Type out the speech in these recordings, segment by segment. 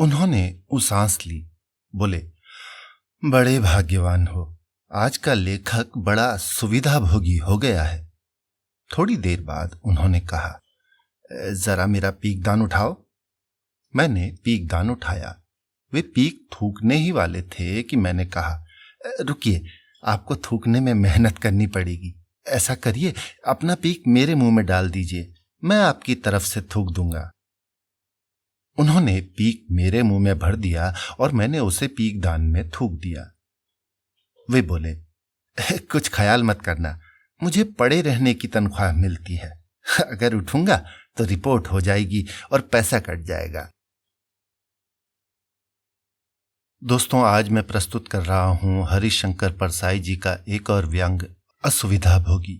उन्होंने वो सांस ली। बोले, बड़े भाग्यवान हो, आज का लेखक बड़ा सुविधाभोगी हो गया है। थोड़ी देर बाद उन्होंने कहा, जरा मेरा पीकदान उठाओ। मैंने पीकदान उठाया। वे पीक थूकने ही वाले थे कि मैंने कहा, रुकिए, आपको थूकने में मेहनत करनी पड़ेगी। ऐसा करिए, अपना पीक मेरे मुंह में डाल दीजिए, मैं आपकी तरफ से थूक दूंगा। उन्होंने पीक मेरे मुंह में भर दिया और मैंने उसे पीकदान में थूक दिया। वे बोले, कुछ ख्याल मत करना, मुझे पड़े रहने की तनख्वाह मिलती है। अगर उठूंगा तो रिपोर्ट हो जाएगी और पैसा कट जाएगा। दोस्तों, आज मैं प्रस्तुत कर रहा हूं हरिशंकर परसाई जी का एक और व्यंग, असुविधाभोगी।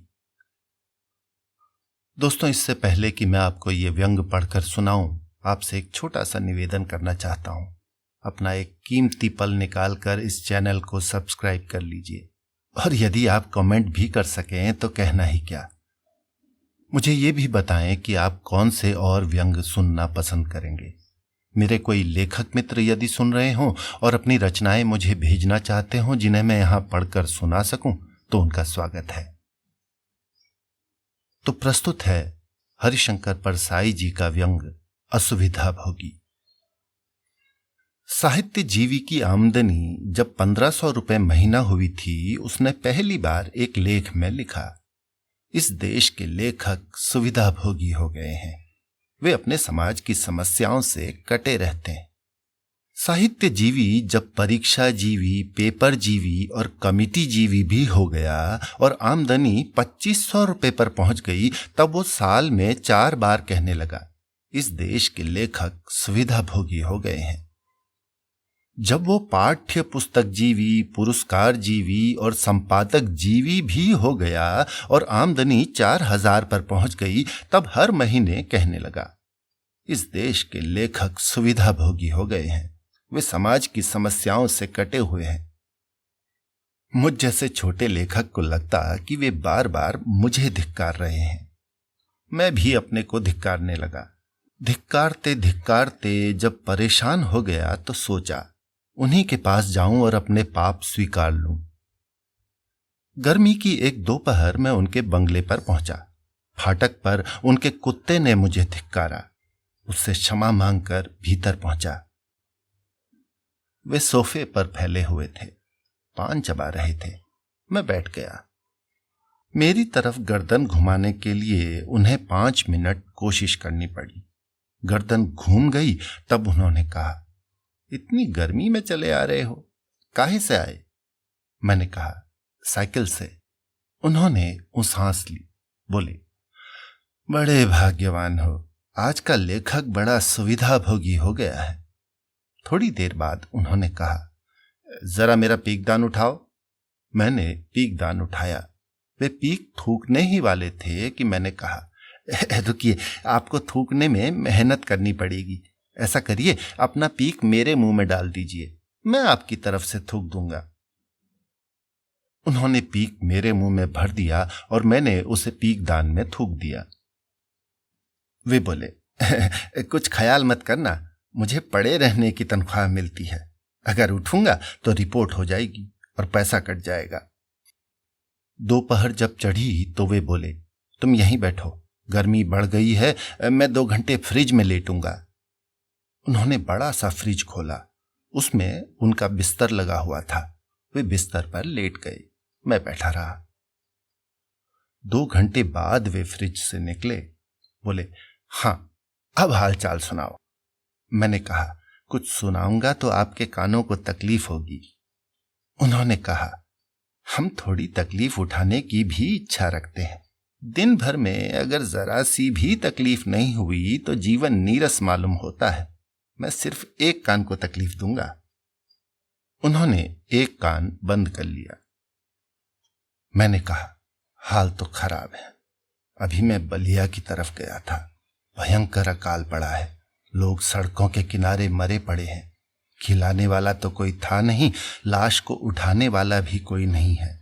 दोस्तों, इससे पहले कि मैं आपको ये व्यंग पढ़कर सुनाऊं, आपसे एक छोटा सा निवेदन करना चाहता हूं। अपना एक कीमती पल निकालकर इस चैनल को सब्सक्राइब कर लीजिए, और यदि आप कमेंट भी कर सकें तो कहना ही क्या। मुझे ये भी बताएं कि आप कौन से और व्यंग सुनना पसंद करेंगे। मेरे कोई लेखक मित्र यदि सुन रहे हों और अपनी रचनाएं मुझे भेजना चाहते हों जिन्हें मैं यहां पढ़कर सुना सकूं, तो उनका स्वागत है। तो प्रस्तुत है हरिशंकर परसाई जी का व्यंग, असुविधाभोगी। साहित्य जीवी की आमदनी जब 1500 रुपए महीना हुई थी, उसने पहली बार एक लेख में लिखा, इस देश के लेखक सुविधाभोगी हो गए हैं, वे अपने समाज की समस्याओं से कटे रहते हैं। साहित्य जीवी जब परीक्षा जीवी, पेपर जीवी और कमिटी जीवी भी हो गया और आमदनी 2500 रुपए पर पहुंच गई, तब वो साल में 4 बार कहने लगा, इस देश के लेखक सुविधाभोगी हो गए हैं। जब वो पाठ्य पुस्तक जीवी, पुरस्कार जीवी और संपादक जीवी भी हो गया और आमदनी 4000 पर पहुंच गई, तब हर महीने कहने लगा, इस देश के लेखक सुविधाभोगी हो गए हैं, वे समाज की समस्याओं से कटे हुए हैं। मुझ जैसे छोटे लेखक को लगता कि वे बार बार मुझे धिक्कार रहे हैं। मैं भी अपने को धिक्कारने लगा। धिक्कारते धिक्कारते जब परेशान हो गया तो सोचा, उन्हीं के पास जाऊं और अपने पाप स्वीकार लूं। गर्मी की एक दोपहर में उनके बंगले पर पहुंचा। फाटक पर उनके कुत्ते ने मुझे धिक्कारा। उससे क्षमा मांगकर भीतर पहुंचा। वे सोफे पर फैले हुए थे, पान चबा रहे थे। मैं बैठ गया। मेरी तरफ गर्दन घुमाने के लिए उन्हें 5 मिनट कोशिश करनी पड़ी। गर्दन घूम गई, तब उन्होंने कहा, इतनी गर्मी में चले आ रहे हो, काहे से आए? मैंने कहा, साइकिल से। उन्होंने सांस ली। बोले, बड़े भाग्यवान हो, आज का लेखक बड़ा सुविधाभोगी हो गया है। थोड़ी देर बाद उन्होंने कहा, जरा मेरा पीकदान उठाओ। मैंने पीकदान उठाया। वे पीक थूकने ही वाले थे कि मैंने कहा, रुकिए, आपको थूकने में मेहनत करनी पड़ेगी। ऐसा करिए, अपना पीक मेरे मुंह में डाल दीजिए, मैं आपकी तरफ से थूक दूंगा। उन्होंने पीक मेरे मुंह में भर दिया और मैंने उसे पीकदान में थूक दिया। वे बोले, कुछ ख्याल मत करना, मुझे पड़े रहने की तनख्वाह मिलती है। अगर उठूंगा तो रिपोर्ट हो जाएगी और पैसा कट जाएगा। दोपहर जब चढ़ी तो वे बोले, तुम यहीं बैठो, गर्मी बढ़ गई है, मैं 2 घंटे फ्रिज में लेटूंगा। उन्होंने बड़ा सा फ्रिज खोला। उसमें उनका बिस्तर लगा हुआ था। वे बिस्तर पर लेट गए। मैं बैठा रहा। 2 घंटे बाद वे फ्रिज से निकले। बोले, हाँ, अब हाल चाल सुनाओ। मैंने कहा, कुछ सुनाऊंगा तो आपके कानों को तकलीफ होगी। उन्होंने कहा, हम थोड़ी तकलीफ उठाने की भी इच्छा रखते हैं। दिन भर में अगर जरा सी भी तकलीफ नहीं हुई तो जीवन नीरस मालूम होता है। मैं सिर्फ एक कान को तकलीफ दूंगा। उन्होंने एक कान बंद कर लिया। मैंने कहा, हाल तो खराब है। अभी मैं बलिया की तरफ गया था। भयंकर अकाल पड़ा है। लोग सड़कों के किनारे मरे पड़े हैं। खिलाने वाला तो कोई था नहीं, लाश को उठाने वाला भी कोई नहीं है।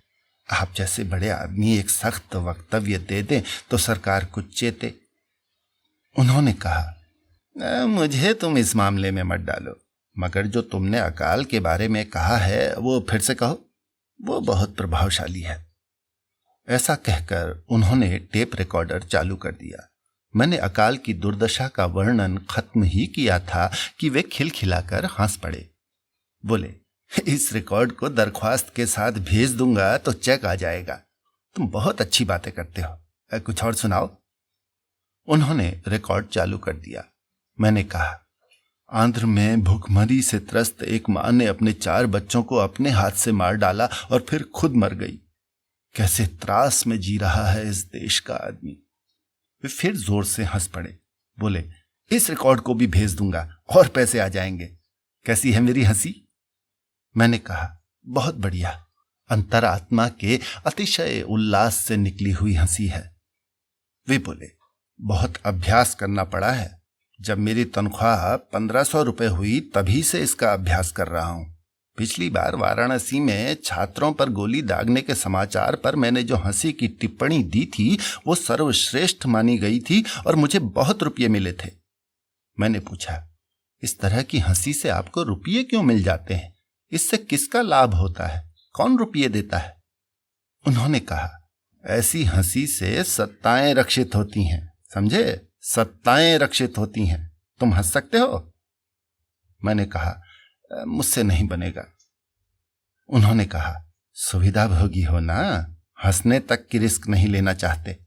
आप जैसे बड़े आदमी एक सख्त वक्तव्य दे दें तो सरकार कुछ चेते। उन्होंने कहा, मुझे तुम इस मामले में मत डालो, मगर जो तुमने अकाल के बारे में कहा है वो फिर से कहो, वो बहुत प्रभावशाली है। ऐसा कहकर उन्होंने टेप रिकॉर्डर चालू कर दिया। मैंने अकाल की दुर्दशा का वर्णन खत्म ही किया था कि वे खिलखिलाकर हंस पड़े। बोले, इस रिकॉर्ड को दरख्वास्त के साथ भेज दूंगा तो चेक आ जाएगा। तुम बहुत अच्छी बातें करते हो, कुछ और सुनाओ। उन्होंने रिकॉर्ड चालू कर दिया। मैंने कहा, आंध्र में भूखमरी से त्रस्त एक मां ने अपने 4 बच्चों को अपने हाथ से मार डाला और फिर खुद मर गई। कैसे त्रास में जी रहा है इस देश का आदमी। वे फिर जोर से हंस पड़े। बोले, इस रिकॉर्ड को भी भेज दूंगा और पैसे आ जाएंगे। कैसी है मेरी हंसी? मैंने कहा, बहुत बढ़िया। अंतरात्मा के अतिशय उल्लास से निकली हुई हंसी है। वे बोले, बहुत अभ्यास करना पड़ा है। जब मेरी तनख्वाह 1500 रुपए हुई तभी से इसका अभ्यास कर रहा हूं। पिछली बार वाराणसी में छात्रों पर गोली दागने के समाचार पर मैंने जो हंसी की टिप्पणी दी थी वो सर्वश्रेष्ठ मानी गई थी और मुझे बहुत रुपये मिले थे। मैंने पूछा, इस तरह की हंसी से आपको रुपये क्यों मिल जाते हैं? इससे किसका लाभ होता है? कौन रुपये देता है? उन्होंने कहा, ऐसी हंसी से सत्ताएं रक्षित होती हैं, समझे? सत्ताएं रक्षित होती हैं। तुम हंस सकते हो? मैंने कहा, मुझसे नहीं बनेगा। उन्होंने कहा, सुविधाभोगी हो ना, हंसने तक की रिस्क नहीं लेना चाहते।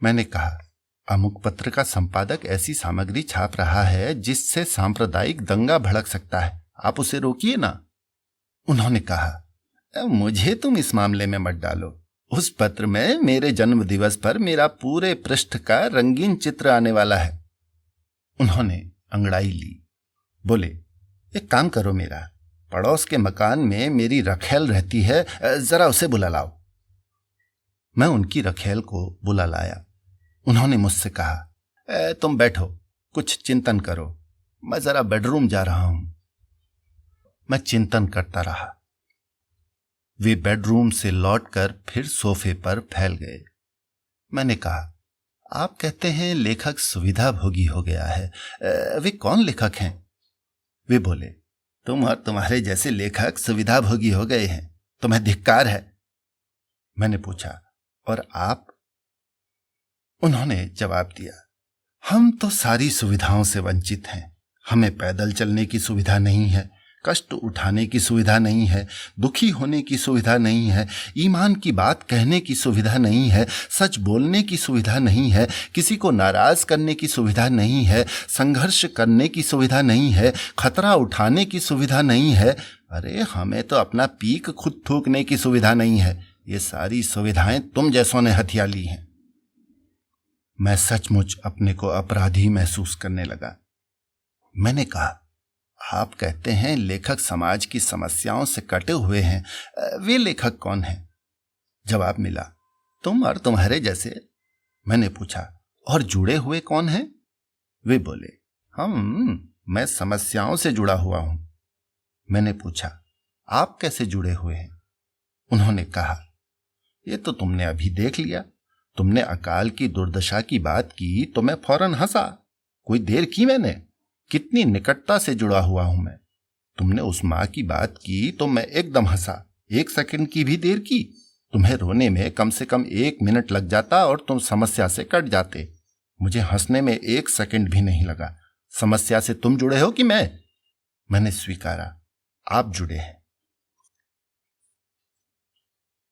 मैंने कहा, अमुक पत्र का संपादक ऐसी सामग्री छाप रहा है जिससे सांप्रदायिक दंगा भड़क सकता है, आप उसे रोकिए ना। उन्होंने कहा, मुझे तुम इस मामले में मत डालो। उस पत्र में मेरे जन्म दिवस पर मेरा पूरे पृष्ठ का रंगीन चित्र आने वाला है। उन्होंने अंगड़ाई ली। बोले, एक काम करो, मेरा पड़ोस के मकान में मेरी रखेल रहती है, जरा उसे बुला लाओ। मैं उनकी रखेल को बुला लाया। उन्होंने मुझसे कहा, तुम बैठो, कुछ चिंतन करो, मैं जरा बेडरूम जा रहा हूं। मैं चिंतन करता रहा। वे बेडरूम से लौटकर फिर सोफे पर फैल गए। मैंने कहा, आप कहते हैं लेखक सुविधाभोगी हो गया है, वे कौन लेखक हैं? वे बोले, तुम और तुम्हारे जैसे लेखक सुविधाभोगी हो गए हैं, तुम्हें धिक्कार है। मैंने पूछा, और आप? उन्होंने जवाब दिया, हम तो सारी सुविधाओं से वंचित हैं। हमें पैदल चलने की सुविधा नहीं है, कष्ट उठाने की सुविधा नहीं है, दुखी होने की सुविधा नहीं है, ईमान की बात कहने की सुविधा नहीं है, सच बोलने की सुविधा नहीं है, किसी को नाराज करने की सुविधा नहीं है, संघर्ष करने की सुविधा नहीं है, खतरा उठाने की सुविधा नहीं है। अरे हमें तो अपना पीक खुद थूकने की सुविधा नहीं है। ये सारी सुविधाएं तुम जैसों ने हथिया ली हैं। मैं सचमुच अपने को अपराधी महसूस करने लगा। मैंने कहा, आप कहते हैं लेखक समाज की समस्याओं से कटे हुए हैं, वे लेखक कौन हैं? जवाब मिला, तुम और तुम्हारे जैसे। मैंने पूछा, और जुड़े हुए कौन हैं? वे बोले, मैं समस्याओं से जुड़ा हुआ हूं। मैंने पूछा, आप कैसे जुड़े हुए हैं? उन्होंने कहा, ये तो तुमने अभी देख लिया। तुमने अकाल की दुर्दशा की बात की तो मैं फौरन हंसा। कोई देर की मैंने? कितनी निकटता से जुड़ा हुआ हूं मैं। तुमने उस मां की बात की तो मैं एकदम हंसा। 1 सेकंड की भी देर की? तुम्हें रोने में कम से कम 1 मिनट लग जाता और तुम समस्या से कट जाते। मुझे हंसने में 1 सेकंड भी नहीं लगा। समस्या से तुम जुड़े हो कि मैं? मैंने स्वीकारा, आप जुड़े हैं।